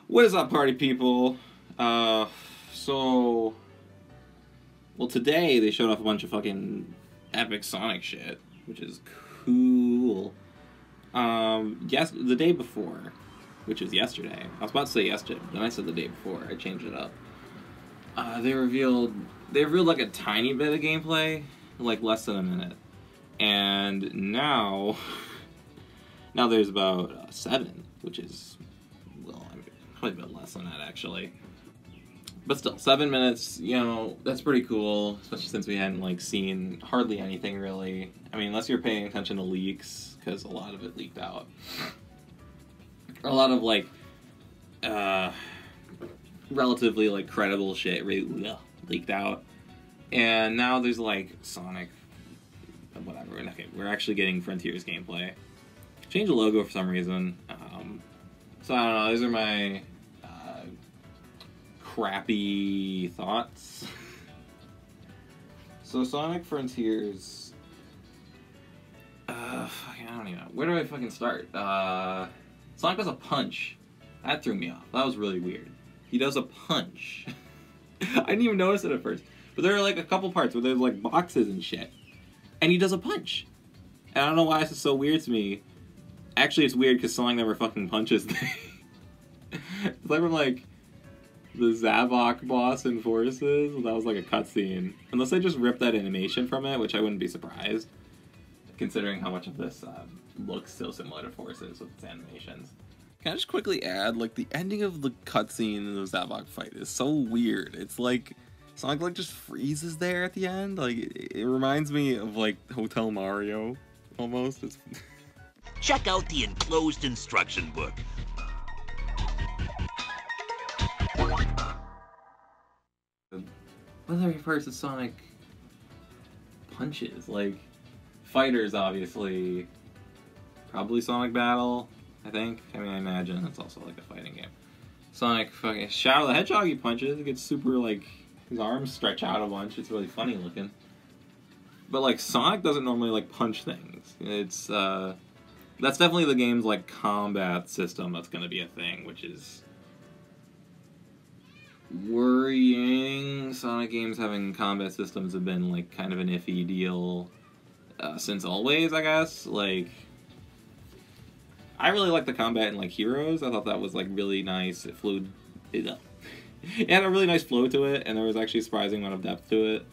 What is up, party people? So... Well, today they showed off a bunch of fucking epic Sonic shit, which is cool. Yes, the day before, which was yesterday. I was about to say yesterday, then I said the day before. I changed it up. They revealed like a tiny bit of gameplay, like less than a minute. And now there's about 7, which is, well, I mean, probably a bit less than that, actually. But still, 7 minutes, you know, that's pretty cool, especially since we hadn't, like, seen hardly anything, really. I mean, unless you're paying attention to leaks, because a lot of it leaked out. Or a lot of, like, relatively, like, credible shit leaked out. And now there's, like, Sonic, whatever. Okay, we're actually getting Frontiers gameplay. Change the logo for some reason. So I don't know, those are my crappy thoughts. So Sonic Frontiers, I don't even know. Where do I fucking start? Sonic does a punch. That threw me off. That was really weird. He does a punch. I didn't even notice it at first. But there are like a couple parts where there's like boxes and shit. And he does a punch. And I don't know why this is so weird to me. Actually, it's weird because Sonic never fucking punches things. It's like from like the Zavok boss in Forces. That was like a cutscene. Unless they just ripped that animation from it, which I wouldn't be surprised, considering how much of this looks so similar to Forces with its animations. Can I just quickly add, like, the ending of the cutscene in the Zavok fight is so weird. It's like Sonic like just freezes there at the end. Like it reminds me of like Hotel Mario almost. It's Check out the enclosed instruction book. Whether he versus Sonic punches, like fighters, obviously, probably Sonic Battle. I think. I mean, I imagine it's also like a fighting game. Sonic fucking Shadow the Hedgehog, he punches. It gets super like his arms stretch out a bunch. It's really funny looking. But like Sonic doesn't normally like punch things. It's that's definitely the game's like combat system that's gonna be a thing, which is worrying. Sonic games having combat systems have been like kind of an iffy deal since always, I guess. Like, I really like the combat in like Heroes. I thought that was like really nice. It flowed. It had a really nice flow to it, and there was actually a surprising amount of depth to it,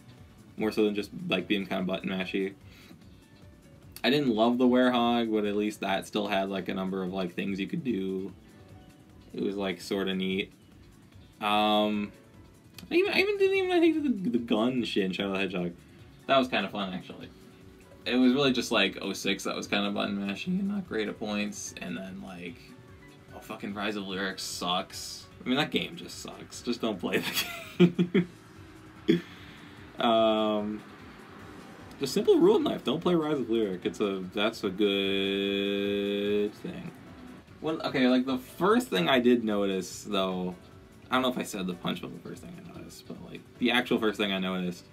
more so than just like being kind of button mashy. I didn't love the Werehog, but at least that still had like a number of like things you could do. It was like sort of neat. I even didn't think the gun shit in Shadow the Hedgehog. That was kind of fun, actually. It was really just like 06 that was kind of button mashy and not great at points, and then like, oh, fucking Rise of Lyric sucks. I mean, that game just sucks. Just don't play the game. Just simple rule of life. Don't play Rise of Lyric. That's a good thing. Well, okay, like the first thing I did notice, though, I don't know if I said the punch was the first thing I noticed, but like the actual first thing I noticed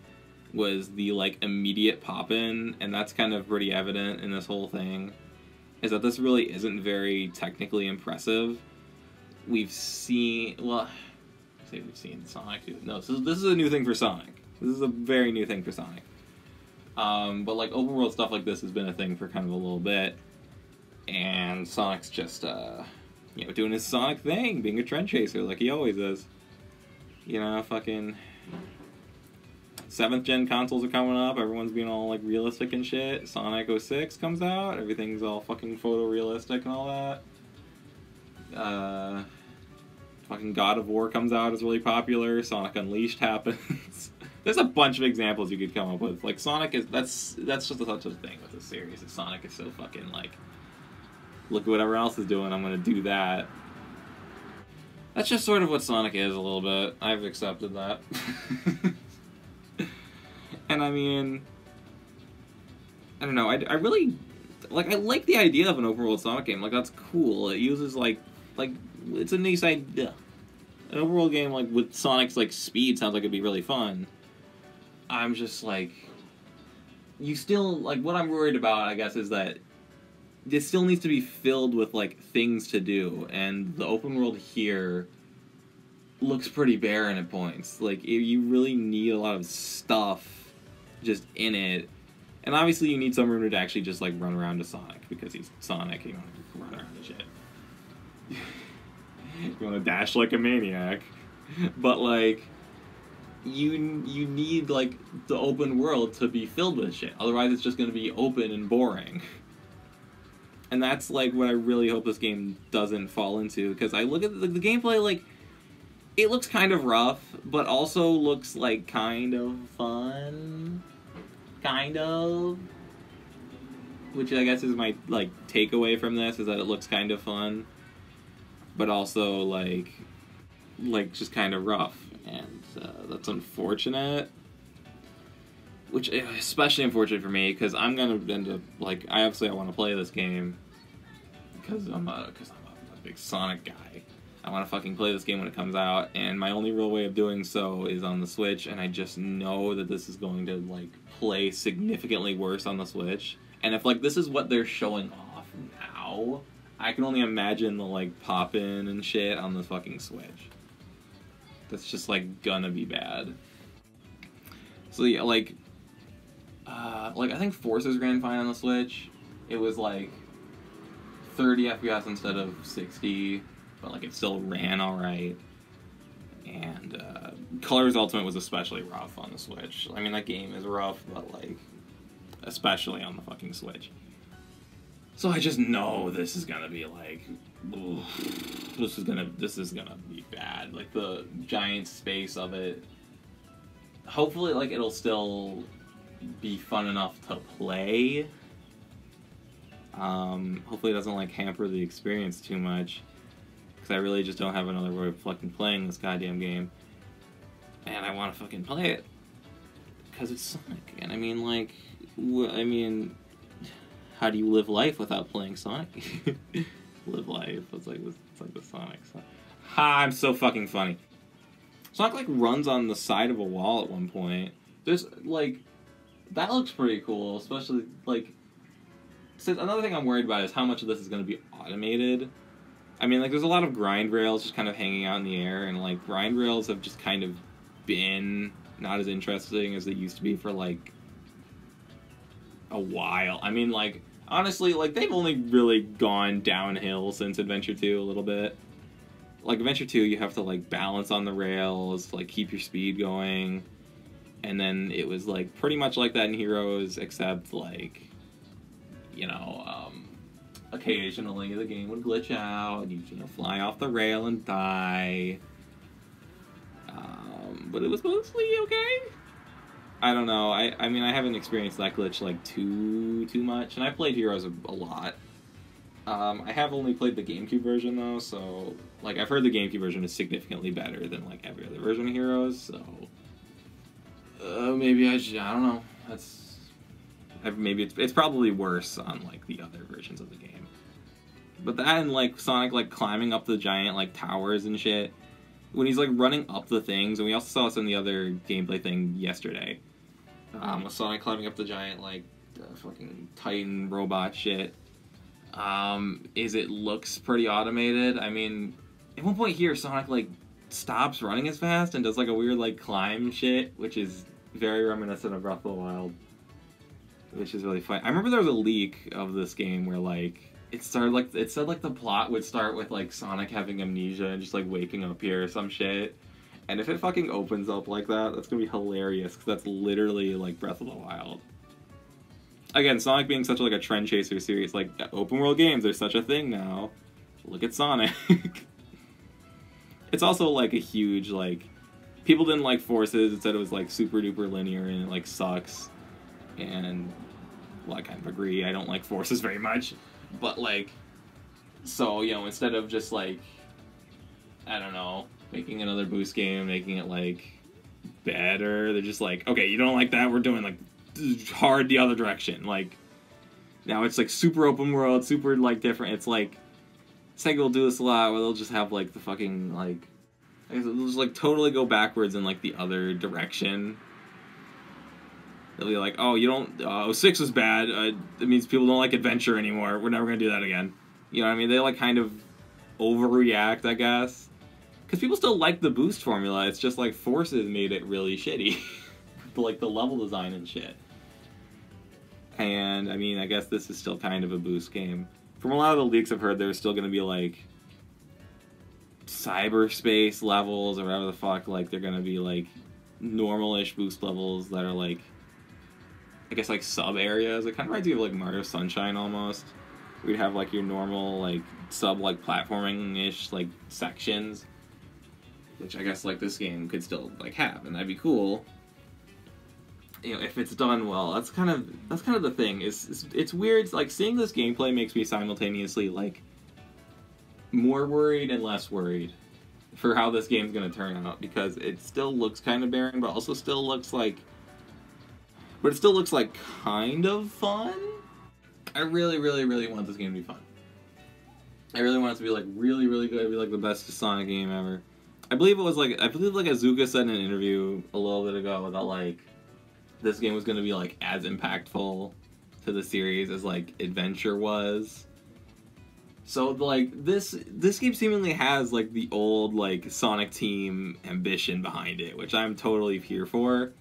was the like immediate pop-in, and that's kind of pretty evident in this whole thing, is that this really isn't very technically impressive. We've seen, well, I say we've seen Sonic. No, so this is a new thing for Sonic. This is a very new thing for Sonic. But like overworld stuff like this has been a thing for kind of a little bit, and Sonic's just you know, doing his Sonic thing, being a trend chaser like he always is. You know, fucking 7th gen consoles are coming up, everyone's being all like realistic and shit. Sonic 06 comes out, everything's all fucking photorealistic and all that. Fucking God of War comes out, is really popular. Sonic Unleashed happens. There's a bunch of examples you could come up with. Like Sonic is that's just such a thing with this series. Sonic is so fucking like, look at what everyone else is doing, I'm gonna do that. That's just sort of what Sonic is a little bit. I've accepted that. And I mean, I don't know, I really, like, I like the idea of an overworld Sonic game. Like, that's cool. It uses, like, it's a nice idea. An overworld game, like, with Sonic's, like, speed sounds like it'd be really fun. I'm just, like, you still, like, what I'm worried about, I guess, is that this still needs to be filled with, like, things to do, and the open world here looks pretty barren at points. Like, you really need a lot of stuff just in it. And obviously you need some room to actually just, like, run around to Sonic, because he's Sonic, you don't have to run around and shit. You want to dash like a maniac. But, like, you need, like, the open world to be filled with shit. Otherwise it's just going to be open and boring. And that's, like, what I really hope this game doesn't fall into, because I look at the gameplay, like, it looks kind of rough, but also looks, like, kind of fun. Kind of. Which I guess is my, like, takeaway from this, is that it looks kind of fun. But also, like just kind of rough. And that's unfortunate. Which is especially unfortunate for me, because I'm going to end up, like, I want to play this game. Because I'm a big Sonic guy. I want to fucking play this game when it comes out, and my only real way of doing so is on the Switch, and I just know that this is going to, like, play significantly worse on the Switch. And if, like, this is what they're showing off now, I can only imagine the, like, pop-in and shit on the fucking Switch. That's just, like, gonna be bad. So, yeah, like, I think Forces ran fine on the Switch. It was, like, 30 FPS instead of 60. But, like, it still ran alright. And, Colors Ultimate was especially rough on the Switch. I mean, that game is rough, but, like, especially on the fucking Switch. So I just know this is gonna be, like, oof, this is gonna be bad. Like, the giant space of it. Hopefully, like, it'll still be fun enough to play. Hopefully it doesn't, like, hamper the experience too much. I really just don't have another way of fucking playing this goddamn game. And I want to fucking play it. Because it's Sonic. And I mean, like, how do you live life without playing Sonic? Live life. It's like the Sonic. Ha, I'm so fucking funny. Sonic, like, runs on the side of a wall at one point. There's, like, that looks pretty cool. Especially, like, another thing I'm worried about is how much of this is going to be automated. I mean, like, there's a lot of grind rails just kind of hanging out in the air, and, like, grind rails have just kind of been not as interesting as they used to be for, like, a while. I mean, like, honestly, like, they've only really gone downhill since Adventure 2 a little bit. Like, Adventure 2, you have to, like, balance on the rails to, like, keep your speed going, and then it was, like, pretty much like that in Heroes, except, like, you know, occasionally the game would glitch out, and you'd, fly off the rail and die. But it was mostly okay. I don't know. I mean, I haven't experienced that glitch, like, too much, and I played Heroes a lot. I have only played the GameCube version, though, so, like, I've heard the GameCube version is significantly better than, like, every other version of Heroes, so... maybe I don't know. Maybe it's probably worse on, like, the other versions of the game. But that and, like, Sonic, like, climbing up the giant, like, towers and shit. When he's, like, running up the things, and we also saw this in the other gameplay thing yesterday. With Sonic climbing up the giant, like, fucking Titan robot shit. It looks pretty automated. I mean, at one point here, Sonic, like, stops running as fast and does, like, a weird, like, climb shit, which is very reminiscent of Breath of the Wild. Which is really fun. I remember there was a leak of this game where, like, it said, like, the plot would start with, like, Sonic having amnesia and just, like, waking up here or some shit. And if it fucking opens up like that, that's gonna be hilarious, because that's literally, like, Breath of the Wild. Again, Sonic being such, like, a trend chaser series, like, open world games are such a thing now. Look at Sonic. It's also, like, a huge, like, people didn't like Forces, it said it was, like, super duper linear and it, like, sucks. And, well, I kind of agree, I don't like Forces very much. But, like, so, instead of just, like, I don't know, making another boost game, making it, like, better, they're just like, okay, you don't like that, we're doing, like, hard the other direction. Like, now it's, like, super open world, super, like, different. It's like Sega will do this a lot, where they'll just have, like, the fucking, like, they'll just, like, totally go backwards in, like, the other direction. They'll be like, oh, you don't, 06 was bad, it means people don't like adventure anymore, we're never gonna do that again. You know what I mean? They, like, kind of overreact, I guess. Because people still like the boost formula, it's just, like, Forces made it really shitty. Like, the level design and shit. And, I mean, I guess this is still kind of a boost game. From a lot of the leaks I've heard, there's still gonna be, like, cyberspace levels, or whatever the fuck, like, they're gonna be, like, normal-ish boost levels that are, like, I guess, like, sub-areas. It kind of reminds me of, like, Mario Sunshine, almost. We'd have, like, your normal, like, sub, like, platforming-ish, like, sections. Which I guess, like, this game could still, like, have, and that'd be cool. You know, if it's done well. That's kind of the thing. It's weird, like, seeing this gameplay makes me simultaneously, like, more worried and less worried for how this game's gonna turn out, because it still looks kind of barren, but also still looks like... But it still looks like kind of fun? I really, really, really want this game to be fun. I really want it to be, like, really, really good. It'd be, like, the best Sonic game ever. I believe Azuka said in an interview a little bit ago that, like, this game was gonna be, like, as impactful to the series as, like, Adventure was. So, like, this game seemingly has, like, the old, like, Sonic Team ambition behind it, which I'm totally here for.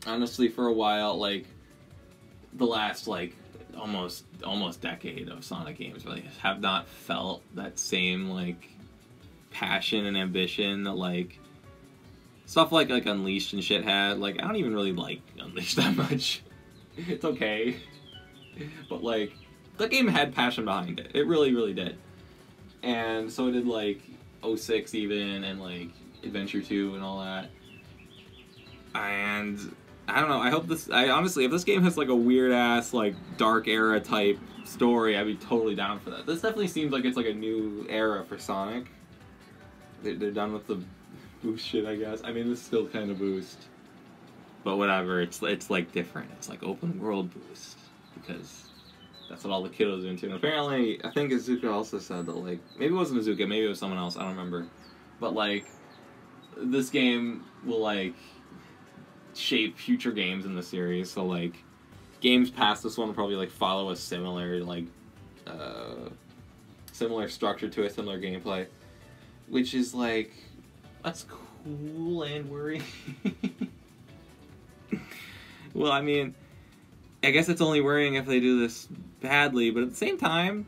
Honestly, for a while, like, the last, like, almost decade of Sonic games really have not felt that same, like, passion and ambition that, like, stuff like Unleashed and shit had. Like, I don't even really like Unleashed that much. It's okay. But, like, that game had passion behind it. It really, really did. And so did, like, 06 even, and, like, Adventure 2 and all that. And I don't know, honestly, if this game has, like, a weird-ass, like, dark era type story, I'd be totally down for that. This definitely seems like it's, like, a new era for Sonic. They're done with the boost shit, I guess. I mean, this is still kind of boost. But whatever, it's like, different. It's, like, open world boost. Because that's what all the kiddos are into. And apparently, I think Azuka also said that, like, maybe it wasn't Azuka, maybe it was someone else, I don't remember. But, like, this game will, like, shape future games in the series. So, like, games past this one will probably, like, follow a similar, like, similar structure to it, similar gameplay. Which is, like, that's cool and worrying. Well, I mean, I guess it's only worrying if they do this badly, but at the same time,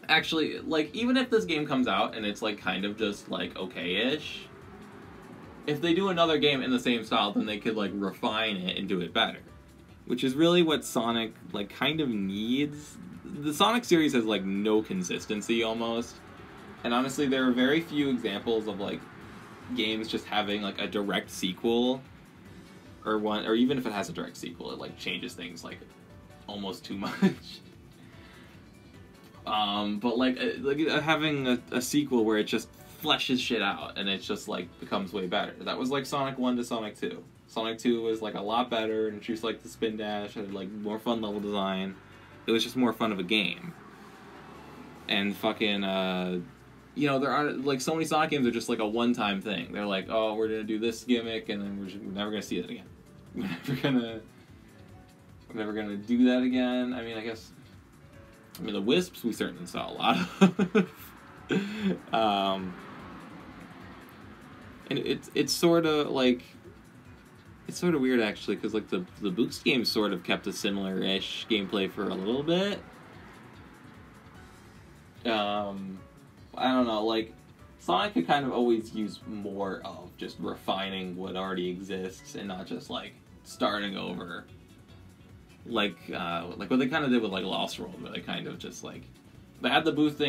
actually, like, even if this game comes out and it's, like, kind of just, like, okay-ish, if they do another game in the same style, then they could, like, refine it and do it better. Which is really what Sonic, like, kind of needs. The Sonic series has, like, no consistency, almost. And honestly, there are very few examples of, like, games just having, like, a direct sequel, or even if it has a direct sequel, it, like, changes things, like, almost too much. But, like having a sequel where it just fleshes shit out, and it just, like, becomes way better. That was, like, Sonic 1 to Sonic 2. Sonic 2 was, like, a lot better, and introduced, like, the spin dash, had, like, more fun level design. It was just more fun of a game. And fucking, you know, there are, like, so many Sonic games are just, like, a one-time thing. They're like, oh, we're gonna do this gimmick, and then we're never gonna see it again. We're never gonna do that again. I mean, the Wisps we certainly saw a lot of. And it's sort of, like, it's sort of weird, actually, because, like, the Boost games sort of kept a similar-ish gameplay for a little bit. I don't know, like, Sonic could kind of always use more of just refining what already exists and not just, like, starting over. Like what they kind of did with, like, Lost World, where they kind of just, like, they had the Boost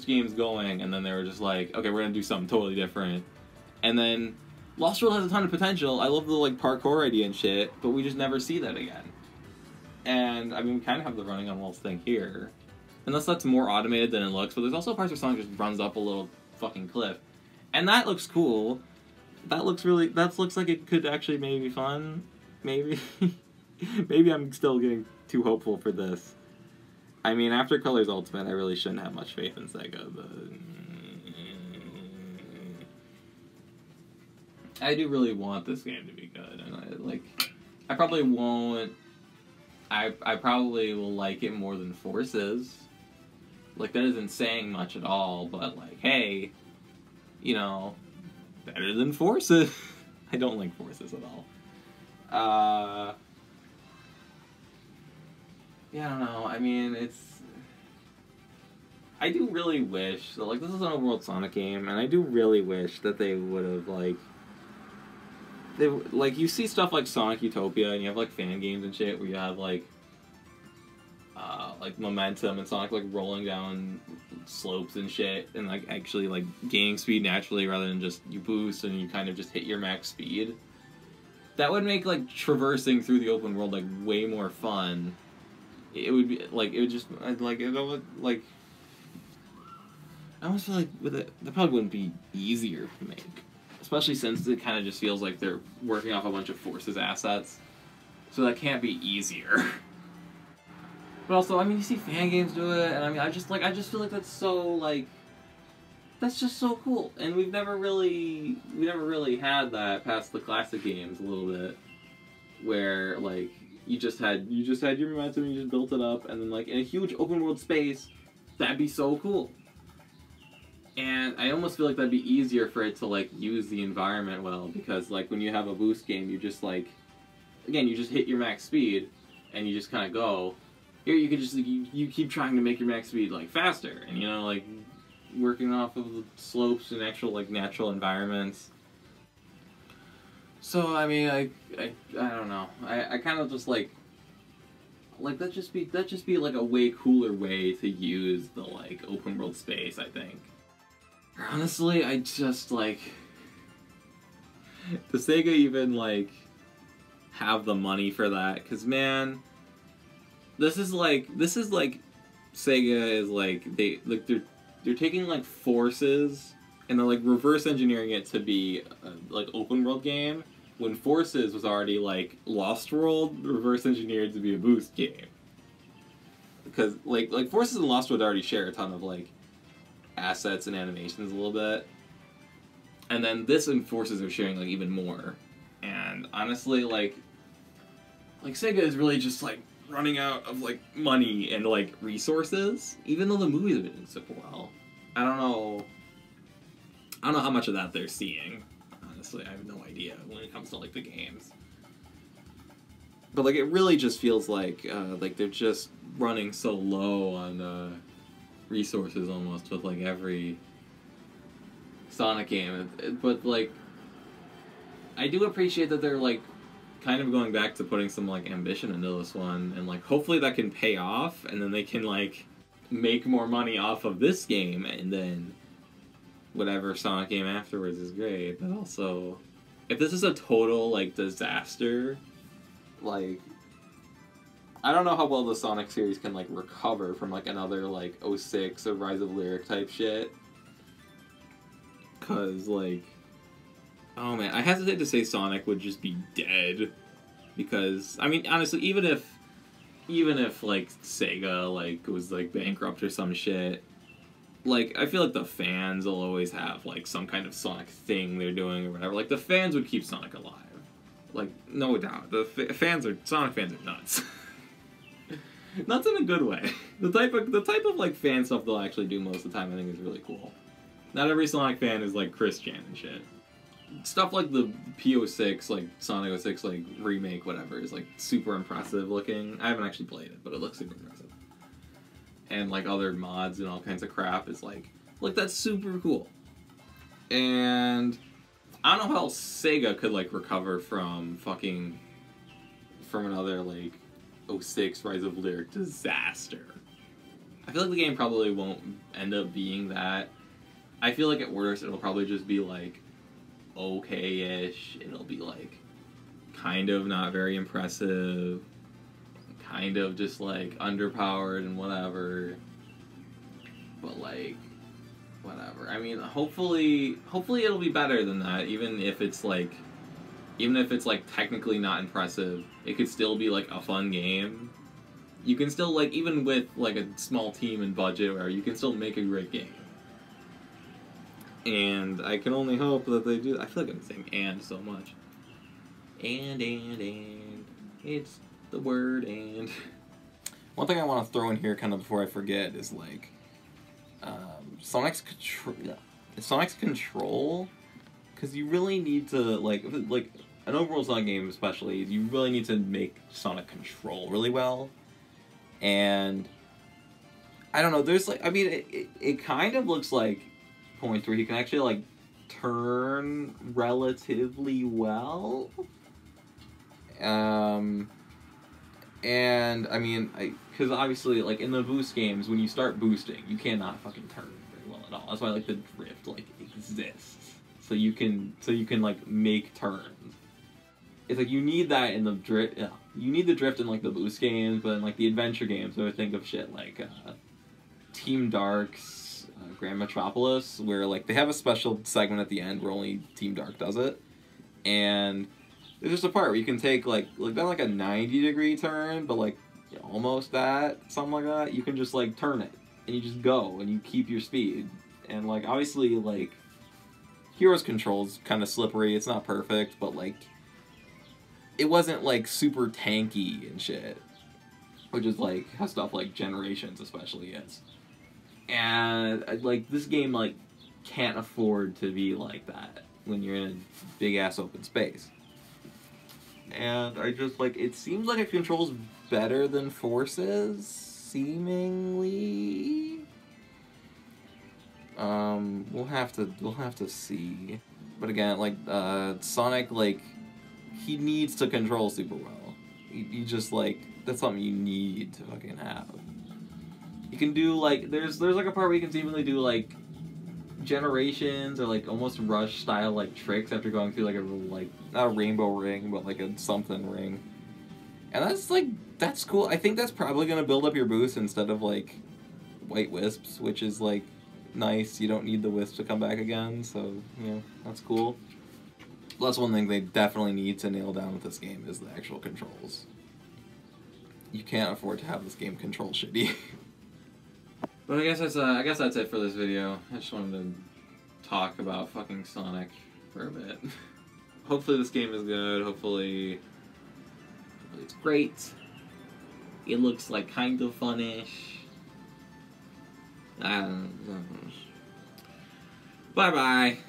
games going, and then they were just like, okay, we're gonna do something totally different. And then Lost World has a ton of potential. I love the, like, parkour idea and shit, but we just never see that again. And, I mean, we kind of have the running on walls thing here. Unless that's more automated than it looks, but there's also parts where Sonic just runs up a little fucking cliff. And that looks cool. That looks like it could actually maybe be fun. Maybe. Maybe I'm still getting too hopeful for this. I mean, after Colors Ultimate, I really shouldn't have much faith in Sega, but I do really want this game to be good, and like, I probably won't. I probably will like it more than Forces. Like, that isn't saying much at all, but, like, hey, you know, better than Forces. I don't like Forces at all. Yeah, I don't know. I mean, I do really wish, so, like, this is an overworld Sonic game, and I do really wish that they would have, like, you see stuff like Sonic Utopia, and you have, like, fan games and shit, where you have, like, momentum and Sonic, like, rolling down slopes and shit, and, like, actually, like, gaining speed naturally rather than just you boost and you kind of just hit your max speed. That would make, like, traversing through the open world, like, way more fun. It would be, like, it would just, like, it would, like... I almost feel like with it, that probably wouldn't be easier to make. Especially since it kind of just feels like they're working off a bunch of Forces assets. So that can't be easier. But also, I mean, you see fan games do it, and I mean, I just feel like that's so, like... That's just so cool. And we never really had that past the classic games a little bit. Where, like, you just had your momentum, and you just built it up, and then, like, in a huge open world space, that'd be so cool. And I almost feel like that'd be easier for it to, like, use the environment well, because, like, when you have a boost game, you just, like... Again, you just hit your max speed, and you just kind of go. Here, you could just, like, you keep trying to make your max speed, like, faster, and, you know, like, working off of the slopes and actual, like, natural environments. So, I mean, I don't know. I kind of just, like, that'd just be, like, a way cooler way to use the, like, open world space, I think. Honestly, I just, like... Does Sega even, like, have the money for that? Because, man, this is like, Sega is, like, they're taking, like, Forces, and they're, like, reverse engineering it to be, like, open world game, when Forces was already, like, Lost World, reverse engineered to be a boost game. Because, like Forces and Lost World already share a ton of, like, assets and animations a little bit. And then this and Forces are sharing, like, even more. And honestly, like Sega is really just, like, running out of, like, money and, like, resources, even though the movies have been doing super well. I don't know how much of that they're seeing. Honestly, I have no idea when it comes to, like, the games. But, like, it really just feels like they're just running so low on, resources almost with, like, every Sonic game. But, like, I do appreciate that they're, like, kind of going back to putting some, like, ambition into this one, and, like, hopefully that can pay off, and then they can, like, make more money off of this game, and then whatever Sonic game afterwards is great. But also, if this is a total, like, disaster, like, I don't know how well the Sonic series can, like, recover from, like, another, like, 06 or Rise of Lyric type shit. Cause, like, oh man, I hesitate to say Sonic would just be dead. Because, I mean, honestly, even if, like, Sega, like, was, like, bankrupt or some shit, like, I feel like the fans will always have, like, some kind of Sonic thing they're doing or whatever. Like, the fans would keep Sonic alive. Like, no doubt. Sonic fans are nuts. Nuts in a good way. The type of, like, fan stuff they'll actually do most of the time I think is really cool. Not every Sonic fan is, like, Christian and shit. Stuff like the P06, like, Sonic 06, like, remake, whatever, is, like, super impressive looking. I haven't actually played it, but it looks super impressive. And, like, other mods and all kinds of crap is, like, that's super cool. And I don't know how Sega could, like, recover from another, like, 06 Rise of Lyric disaster. I feel like the game probably won't end up being that. I feel like at worst it'll probably just be, like, okay-ish. It'll be, like, kind of not very impressive, kind of just, like, underpowered and whatever. But, like, whatever. I mean, hopefully it'll be better than that, even if it's, like, technically not impressive, it could still be, like, a fun game. You can still, like, even with, like, a small team and budget, where you can still make a great game. And I can only hope that they do. I feel like I'm saying "and" so much. And. It's the word and. One thing I want to throw in here kind of before I forget is, like, Sonic's control, because you really need to, like, an overall Sonic game especially, you really need to make Sonic control really well. And I don't know, there's, like, I mean, it kind of looks like points where he can actually, like, turn relatively well. And, I mean, because obviously, like, in the boost games, when you start boosting, you cannot fucking turn very well at all. That's why, like, the drift, like, exists. So you can, like, make turns. It's like, you need that in the drift, yeah. You need the drift in, like, the boost games, but in, like, the adventure games, I would think of shit like, Team Dark's Grand Metropolis, where, like, they have a special segment at the end where only Team Dark does it. And there's just a part where you can take, like not like a 90-degree turn, but, like, almost that, something like that. You can just, like, turn it, and you just go, and you keep your speed. And, like, obviously, like, Hero's control's kind of slippery. It's not perfect, but, like, it wasn't, like, super tanky and shit. Which is, like, how stuff like Generations especially is. And, like, this game, like, can't afford to be like that when you're in a big-ass open space. And I just, like, it seems like it controls better than Forces, seemingly. We'll have to see. But again, like, Sonic, like, he needs to control super well. You just, like, that's something you need to fucking have. You can do, like, there's like a part where you can seemingly do, like, Generations or, like, almost Rush style, like, tricks after going through, like, a, like, not a rainbow ring, but, like, a something ring. And that's, like, that's cool. I think that's probably gonna build up your boost instead of, like, white wisps, which is, like, nice. You don't need the wisp to come back again, so, you know, that's cool. That's one thing they definitely need to nail down with this game is the actual controls. You can't afford to have this game control shitty. But I guess that's it for this video. I just wanted to talk about fucking Sonic for a bit. Hopefully this game is good. Hopefully it's great. It looks like kind of fun-ish. I don't know. Bye-bye.